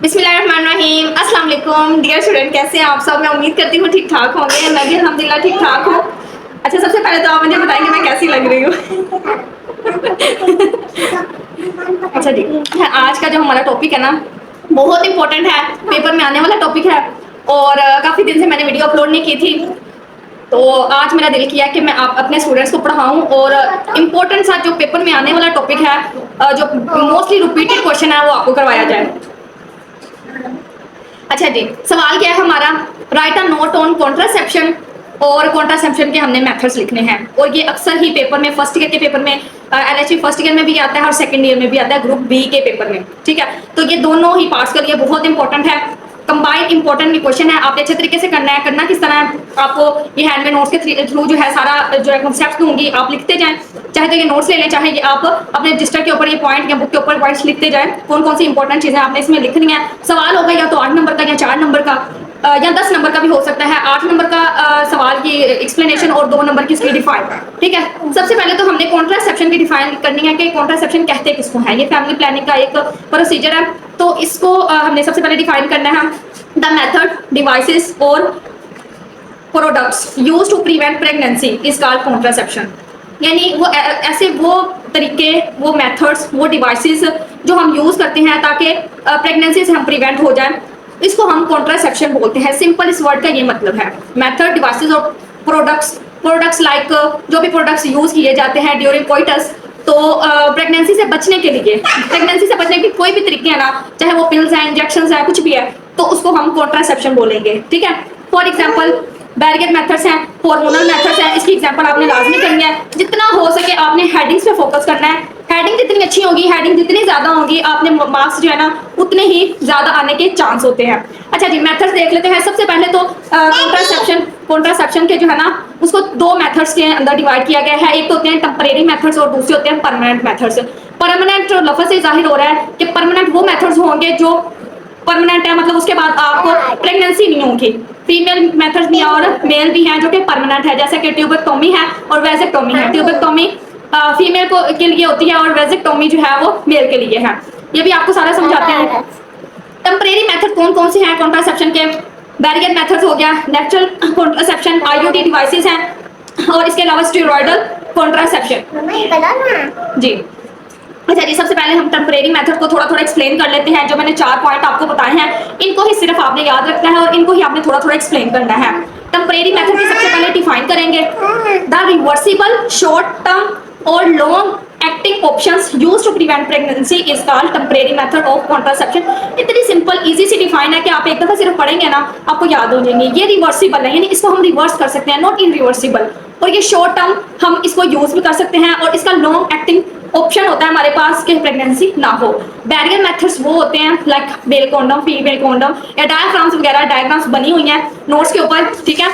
बिस्मिल्लाहिर्रहमानिर्रहीम। अस्सलाम वालेकुम डियर स्टूडेंट, कैसे हैं आप सब। मैं उम्मीद करती हूँ ठीक ठाक होंगे। मैं भी अल्हम्दुलिल्लाह ठीक ठाक हूँ। अच्छा, सबसे पहले तो आप मुझे बताएंगे मैं कैसी लग रही हूँ। अच्छा जी, आज का जो हमारा टॉपिक है ना बहुत इंपॉर्टेंट है, पेपर में आने वाला टॉपिक है और काफ़ी दिन से मैंने वीडियो अपलोड नहीं की थी, तो आज मेरा दिल किया कि मैं आप अपने स्टूडेंट्स को पढ़ाऊँ और इम्पोर्टेंट सा जो पेपर में आने वाला टॉपिक है, जो मोस्टली रिपीटेड क्वेश्चन है वो आपको करवाया जाए। अच्छा जी, सवाल क्या है हमारा, right a note on contraception, और कॉन्ट्रासेप्शन के हमने मेथड्स लिखने हैं और ये अक्सर ही पेपर में फर्स्ट ईयर के पेपर में एलएचवी फर्स्ट ईयर में भी आता है और सेकंड ईयर में भी आता है ग्रुप बी के पेपर में। ठीक है, तो ये दोनों ही पार्ट्स के लिए बहुत इंपॉर्टेंट है, कंबाइंड इंपॉर्टेंट क्वेश्चन है। आपने अच्छे तरीके से करना है, करना किस तरह है, आपको ये हैंड में नोट्स के थ्रू जो है सारा जो है कॉन्सेप्ट दूंगी आप लिखते जाएं, चाहे तो ये नोट्स ले लें, चाहे ये आप अपने रजिस्टर के ऊपर ये पॉइंट या बुक के ऊपर पॉइंट्स लिखते जाएं, कौन कौन सी इंपॉर्टेंट चीजें आपने इसमें लिखनी है। सवाल होगा या तो 8 नंबर का या 4 नंबर का या 10 नंबर का भी हो सकता है। 8 नंबर का सवाल की एक्सप्लेनेशन और 2 नंबर की इसकी डिफाइन। ठीक है, सबसे पहले तो हमने कॉन्ट्रासेप्शन की डिफाइन करनी है कि कॉन्ट्रासेप्शन कहते किसको है। ये फैमिली प्लानिंग का एक प्रोसीजर है, तो इसको हमने सबसे पहले डिफाइन करना है। द मेथड, डिवाइसेस और products use to prevent pregnancy is called contraception. यानी वो ऐसे वो तरीके, वो मेथड्स, वो डिवाइसेस जो हम यूज करते हैं ताकि प्रेगनेंसी से हम प्रिवेंट हो जाए, इसको हम कॉन्ट्रासेप्शन बोलते हैं। सिंपल इस वर्ड का ये मतलब है। मेथड, डिवाइसेस और प्रोडक्ट्स लाइक जो भी प्रोडक्ट्स यूज किए जाते हैं ड्यूरिंग कोइटस, तो प्रेगनेंसी से बचने के लिए, प्रेगनेंसी से बचने के कोई भी तरीके हैं ना, चाहे वो पिल्स हैं, इंजेक्शन है, कुछ भी है, तो उसको हम कॉन्ट्रासेप्शन बोलेंगे। ठीक है, फॉर एग्जाम्पल बैरियर मेथड्स हैं, हार्मोनल मेथड्स हैं, इसकी एग्जांपल आपने लाजमी करनी है। जितना हो सके आपने हेडिंग्स पे फोकस करना है। हेडिंग जितनी अच्छी होगी, हेडिंग जितनी ज्यादा होगी, आपने मार्क्स जो है ना उतने ही ज्यादा आने के चांस होते हैं। अच्छा जी, मेथड्स देख लेते हैं। सबसे पहले तो कॉन्ट्रासेप्शन के जो है ना उसको 2 मेथड्स के अंदर डिवाइड किया गया है। एक तो होते हैं टेम्परेरी मेथड्स और दूसरे होते हैं परमानेंट मेथड्स। परमानेंट लफ्ज से जाहिर हो रहा है कि परमानेंट वो मेथड्स होंगे जो परमानेंट है, मतलब उसके बाद आपको प्रेगनेंसी नहीं होगी। फीमेल मेथड्स भी और मेल भी हैं जो कि परमानेंट है, जैसे कि ट्यूबेक्टोमी है और वेजेक्टोमी है। ट्यूबेक्टोमी फीमेल को के लिए होती है और वेजेक्टोमी जो है वो मेल के लिए है। ये भी आपको सारा समझाते हैं। टेम्परेरी मेथड कौन कौन से हैं कॉन्ट्रासेप्शन के, बैरियर मेथड्स हो गया, नेचुरल कॉन्ट्रासेप्शन, आईयूडी डिवाइसेस हैं और इसके अलावा स्टेरॉयडल कॉन्ट्रासेप्शन। जी, अच्छा जी, सबसे पहले हम टेम्परेरी मेथड को थोड़ा थोड़ा एक्सप्लेन कर लेते हैं। जो मैंने 4 पॉइंट आपको बताए हैं, इनको ही सिर्फ आपने याद रखना है और इनको ही आपने थोड़ा थोड़ा एक्सप्लेन करना है। टेम्परेरी मेथड की सबसे पहले डिफाइन करेंगे, द रिवर्सिबल शॉर्ट टर्म और long acting options used to prevent pregnancy is called temporary method of contraception. इतनी सिंपल इजी सी डिफाइन है कि आप एक दफा सिर्फ पढ़ेंगे ना आपको याद हो जाएंगे। ये रिवर्सिबल है, यानी इसको हम रिवर्स कर सकते हैं, नॉट इनरिवर्सिबल। और ये शॉर्ट टर्म हम इसको यूज भी कर सकते हैं और इसका लॉन्ग एक्टिंग ऑप्शन होता है हमारे पास कि प्रेगनेंसी ना हो। बैरियर मेथड्स वो होते हैं like male condom, female condom या डायफ्राम्स वगैरह, डायग्राम्स बनी हुई हैं नोट्स के ऊपर। ठीक है,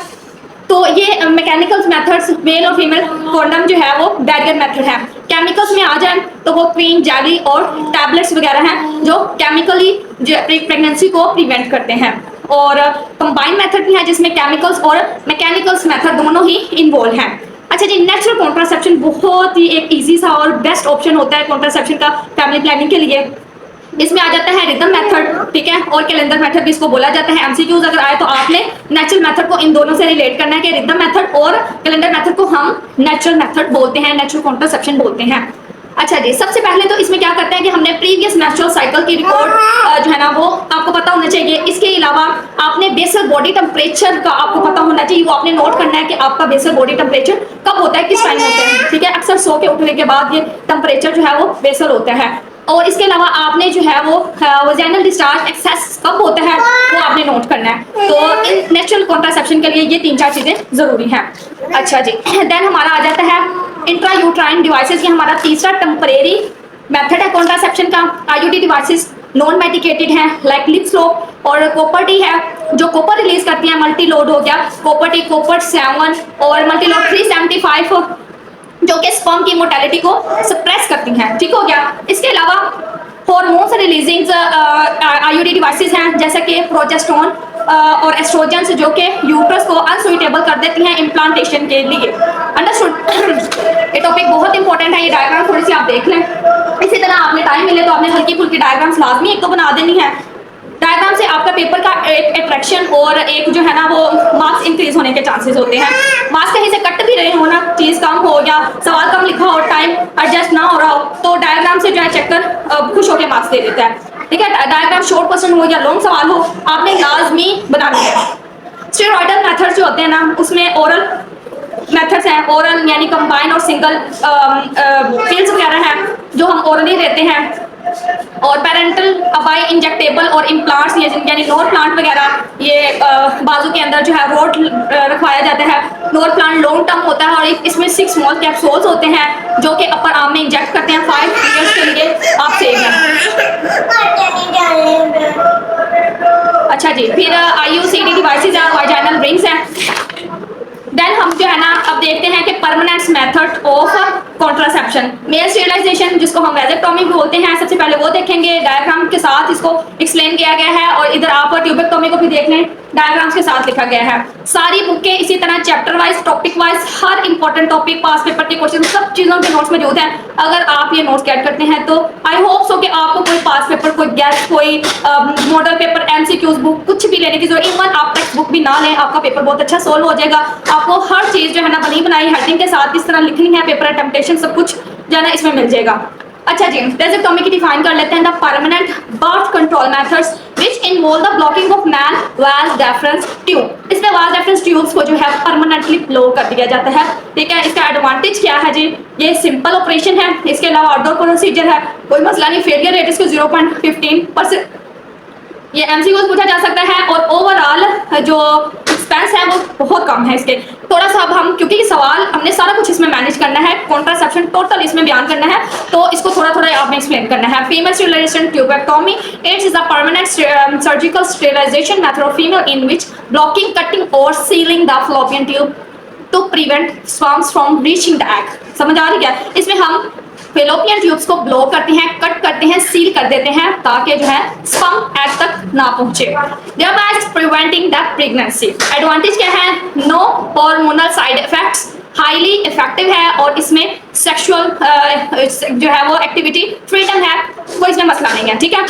तो ये मैकेनिकल मेथड्स मेल और फीमेल कॉन्डम जो है वो बैरियर मेथड है। केमिकल्स में आ जाए तो वो क्रीम, जेली और टैबलेट्स वगैरह हैं जो केमिकली प्रेगनेंसी को प्रिवेंट करते हैं। और कंबाइंड मेथड भी है जिसमें केमिकल्स और मैकेनिकल्स मेथड दोनों ही इन्वॉल्व हैं। अच्छा जी, नेचुरल कॉन्ट्रासेप्शन बहुत ही एक इजी सा और बेस्ट ऑप्शन होता है कॉन्ट्रासेप्शन का फैमिली प्लानिंग के लिए। इसमें आ जाता है रिदम मेथड, ठीक है, और कैलेंडर मेथड भी इसको बोला जाता है। एमसीक्यूज अगर आए तो आपने नेचुरल मेथड को इन दोनों से रिलेट करना है कि रिदम मेथड और कैलेंडर मेथड को हम नेचुरल मेथड बोलते हैं, नेचुरल कॉन्ट्रासेप्शन बोलते हैं। अच्छा जी, सबसे पहले तो इसमें क्या करते हैं कि हमने प्रीवियस मेंस्ट्रुअल साइकिल की रिकॉर्ड जो है ना वो आपको पता होना चाहिए। इसके अलावा आपने बेसल बॉडी टेम्परेचर का आपको पता होना चाहिए, वो आपने नोट करना है कि आपका बेसल बॉडी टेम्परेचर कब होता है, किस टाइम होता है। ठीक है, अक्सर सो के उठने के बाद ये टेम्परेचर जो है वो बेसल होता है। और इसके अलावा आपने जो है वो वजाइनल डिस्चार्ज एक्सेस कब होता है वो आपने नोट करना है। तो इन नेचुरल कॉन्ट्रासेप्शन के लिए ये 3-4 चीजें जरूरी हैं। अच्छा जी, देन हमारा आ जाता है इंट्रा यूट्राइन डिवाइसेस। ये हमारा तीसरा टेम्परेरी मेथड है कॉन्ट्रासेप्शन का। आईयूडी डिवाइसेस नॉन मेडिकेटेड है लाइक लिप स्लोप और कॉपर टी है जो कॉपर रिलीज करती है। मल्टी लोड हो गया कॉपर टी, कॉपर 7 और मल्टी लोड 375 जो कि स्पर्म की मोर्टेलिटी को सप्रेस करती हैं। ठीक हो गया, इसके अलावा हॉर्मोन्स रिलीजिंग आईयूडी डिवाइसेस हैं जैसे कि प्रोजेस्टेरोन और एस्ट्रोजन्स जो कि यूट्रस को अनसुइटेबल कर देती हैं इम्प्लांटेशन के लिए। अंडरस्टूड? ये टॉपिक बहुत इंपॉर्टेंट है। ये डायग्राम थोड़ी सी आप देख लें। इसी तरह आपने टाइम मिले तो आपने हल्की फुल्की डायग्राम्स लाजमी एक तो बना देनी है। डायग्राम से आपका पेपर का एक अट्रैक्शन और एक जो है ना वो मार्क्स इंक्रीज होने के चांसेस होते हैं। मार्क्स कहीं से कट भी रहे हो ना, चीज़ कम हो या सवाल कम लिखा हो, टाइम एडजस्ट ना हो रहा हो, तो डायग्राम से जो है चेकर खुश होकर मार्क्स दे देता है। ठीक है, डायग्राम शॉर्ट क्वेश्चन हो या लॉन्ग सवाल हो, आपने लाजमी बनानी है। स्टेरॉयडल मेथड्स जो होते हैं ना, उसमें ओरल मेथड्स हैं, ओरल यानी कंबाइन और सिंगल पिल्स वगैरह हैं जो हम ओरली देते हैं, और पेरेंटल बाई इंजेक्टेबल और इम्प्लांट्स यानी नोर प्लांट वगैरह, ये बाजू के अंदर जो है रोड रखवाया जाता है। नोर प्लांट लॉन्ग टर्म होता है और इसमें 6 स्मॉल कैप्सूल्स होते हैं जो कि अपर आर्म में इंजेक्ट करते हैं। 5 ईयर्स के लिए आप सेव हैं। अच्छा जी, फिर IUCD डिवाइसेस हैं, वाजाइनल रिंग्स हैं। देन हम जो है ना अब देखते हैं कि permanent method of contraception, male sterilisation जिसको हम वैजेक्टोमी बोलते हैं। सबसे पहले वो देखेंगे, डायग्राम के साथ इसको एक्सप्लेन किया गया है, और इधर आप ट्यूबेक्टोमी को भी देख लें, डायग्राम्स के साथ लिखा गया है। सारी बुकें इसी तरह चैप्टर वाइज, टॉपिक वाइज, हर इंपॉर्टेंट टॉपिक, पास पेपर के क्वेश्चन, सब चीज़ों के नोट्स मौजूद हैं। अगर आप ये नोट्स गेट करते हैं तो आई होप सो कि आपको कोई पास पेपर, कोई गेस्ट, कोई मॉडल पेपर, MCQs बुक कुछ भी लेने की जरूरत, इवन आप टेक्स्ट बुक भी ना लें, आपका पेपर बहुत अच्छा सोल्व हो जाएगा। आपको हर चीज़ जो है ना बनी बनाई हेडिंग के साथ किस तरह लिखनी है, पेपर अटेम्प्टेशन सब कुछ जो है ना इसमें मिल जाएगा। अच्छा जी, वैजेक्टोमी की डिफाइन कर लेते हैं। The permanent birth control methods which involve the blocking of man vas deferens tube। इसमें vas deferens ट्यूब्स को जो है परमानेंटली ब्लॉक कर दिया जाता है। ठीक है, इसका एडवांटेज क्या है जी, ये सिंपल ऑपरेशन है, इसके अलावा आउटडोर प्रोसीजर है, कोई मसला नहीं। फेलियर रेट इसको 0.15%, ये MCQs पूछा जा सकता है, और ओवरऑल जो एक्सपेंस है वो बहुत कम है इसके। थोड़ा सा अब हम, क्योंकि सवाल हमने सारा कुछ इसमें मैनेज करना है, कॉन्ट्रासेप्शन टोटल इसमें बयान करना है, तो इसको थोड़ा थोड़ा आप में एक्सप्लेन करना है। Female sterilization tubectomy, it's is a permanent surgical sterilization method of female in which blocking, cutting और sealing the fallopian tube to prevent sperms from reaching the egg. समझ आ रही है? इसमें हम फैलोपियन ट्यूब्स को ब्लॉक करते हैं, कट करते हैं, सील कर देते हैं, ताकि जो है स्पर्म एग तक ना पहुंचे, thereby preventing the pregnancy। Advantage क्या है? No hormonal side effects, highly effective है, और इसमें सेक्सुअल जो है वो एक्टिविटी फ्रीडम है, कोई इसमें मसला नहीं है। ठीक है,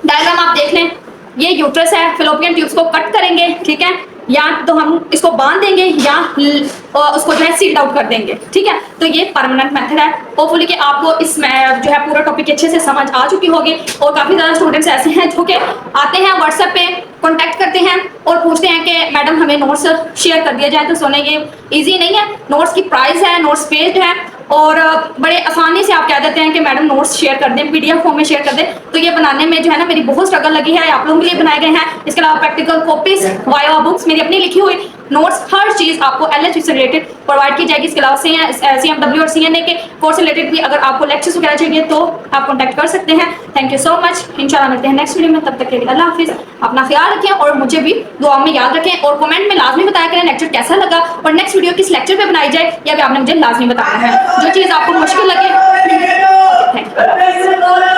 डायग्राम आप देख लें, ये यूट्रस है, फैलोपियन ट्यूब्स को कट करेंगे, ठीक है, या तो हम इसको बांध देंगे या उसको जो है सील्ड आउट कर देंगे। ठीक है, तो ये परमानेंट मेथड है। होपफुली कि आपको इसमें जो है पूरा टॉपिक अच्छे से समझ आ चुकी होगी, और काफ़ी ज़्यादा स्टूडेंट्स ऐसे हैं जो कि आते हैं व्हाट्सएप पे, कॉन्टैक्ट करते हैं और पूछते हैं कि मैडम हमें नोट्स शेयर कर दिया जाए। तो सोने ये ईजी नहीं है, नोट्स की प्राइस है, नोट्स पेज है, और बड़े आसानी से आप कह देते हैं कि मैडम नोट्स शेयर कर दें, PDF फॉर्म में शेयर कर दें। तो ये बनाने में जो है ना मेरी बहुत स्ट्रगल लगी है, आप लोगों के लिए बनाए गए हैं। इसके अलावा प्रैक्टिकल कॉपीज, वाइवा बुक्स, मेरी अपनी लिखी हुई नोट्स, हर चीज़ आपको LHV से रिलेटेड प्रोवाइड की जाएगी। इसके अलावा CMW और CNA के कोर्स से रिलेटेड भी अगर आपको लेक्चर्स वगैरह चाहिए तो आप कॉन्टैक्ट कर सकते हैं। थैंक यू सो मच, इंशाल्लाह मिलते हैं नेक्स्ट वीडियो में, तब तक के लिए अल्लाह हाफिज़। अपना ख्याल रखें और मुझे भी दुआ में याद रखें, और कमेंट में लाजमी बताया करें लेक्चर कैसा लगा, और नेक्स्ट वीडियो किस लेक्चर पे बनाई जाए यह भी आपने मुझे लाजमी बताना है। जो चीज़ आपको मुश्किल लगे, थैंक यू।